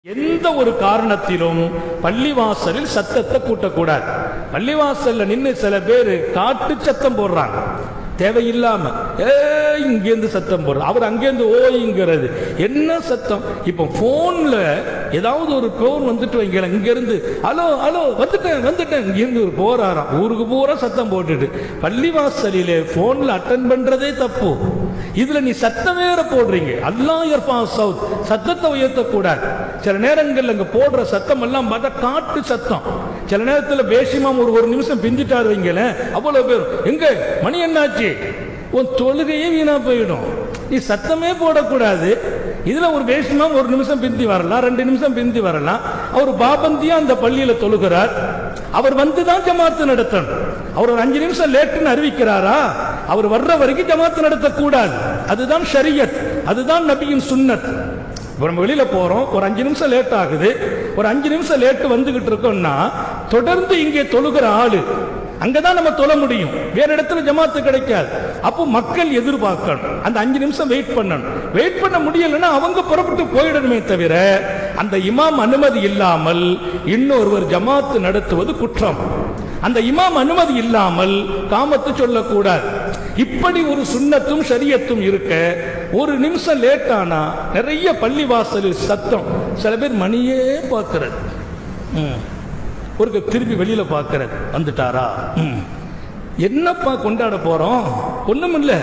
எந்த ஒரு காரணத்திலும் பள்ளிவாசலில் சத்தத்தை கூட்டக்கூடாது. பள்ளிவாசல்ல நின்று சில பேர் காட்டு சத்தம் போடுறாங்க, தேவையில்லாம இங்கேருந்து சத்தம் போடுறது, அவர் அங்கேருந்து ஓய்ங்கிறது என்ன சத்தம். இப்போ போன்ல ஏதாவது ஒரு போன் வந்துட்டு வைங்களேன், இங்கிருந்து ஹலோ ஹலோ வந்துட்டேன் இங்கிருந்து ஒரு போறாராம், ஊருக்கு பூரா சத்தம் போட்டுட்டு. பள்ளிவாசலிலே போன்ல அட்டன் பண்றதே தப்பு, இதுல நீ சத்தம் வேற போடுறீங்க. அல்லாஹ் யர்ஃபா சௌத், சத்தத்தை உயர்த்தக்கூடாது. சில நேரங்கள் அங்க போடுற சத்தம் எல்லாம் பார்த்தா காட்டு சத்தம். சில நேரத்தில் பேசிமாம் ஒரு நிமிஷம் பிஞ்சிட்டாரு வைங்களேன், அவ்வளவு பேரும் எங்க மணி என்னாச்சு, உன் தொழுகையே வீணா போயிடும். நீ சத்தமே போடக்கூடாது. இதுல ஒரு பேசிமாம் ஒரு நிமிஷம் பிந்தி வரலாம், 2 நிமிஷம் பிந்தி வரலாம். அவர் பாபந்தியா அந்த பள்ளியில தொழுகிறார், அவர் வந்துதான் ஜமாத்து நடத்தணும். அவர் ஒரு 5 நிமிஷம் லேட்டுன்னு அறிவிக்கிறாரா, அவர் வர்ற வரைக்கும் ஜமாத்து நடத்தக்கூடாது. அதுதான் ஷரியத், அதுதான் நபியின் சுன்னத். நம்ம வெளியில போறோம், ஒரு 5 நிமிஷம் லேட் ஆகுது, ஒரு 5 நிமிஷம் லேட்டு வந்துகிட்டு இருக்கோம்னா தொடர்ந்து இங்கே தொழுகிற ஆளு அங்கதான் நம்ம தொழ முடியும், வேற இடத்துல ஜமாத்து கிடைக்காது. அப்போ மக்கள் எதிர்பார்க்கணும், அந்த 5 நிமிஷம் வெயிட் பண்ணணும். வெயிட் பண்ண முடியலன்னா அவங்க புறப்பட்டு போயிடணுமே தவிர அந்த இமாம் அனுமதி இல்லாமல் இன்னொருவர் ஜமாத்து நடத்துவது குற்றம். அந்த இமாம் அனுமதி இல்லாமல் காமத்து சொல்லக்கூடாது. இப்படி ஒரு சுன்னத்தும் ஷரியத்தும் இருக்க, ஒரு நிமிஷம் லேட் ஆனா நிறைய பள்ளிவாசலில் சத்தம். சில பேர் மணியே பார்க்கிறது, ஒரு திருப்பி வெளியில பார்க்கிறது, வந்துட்டாரா, என்னப்பா கொண்டாட போறோம், ஒண்ணும் இல்ல.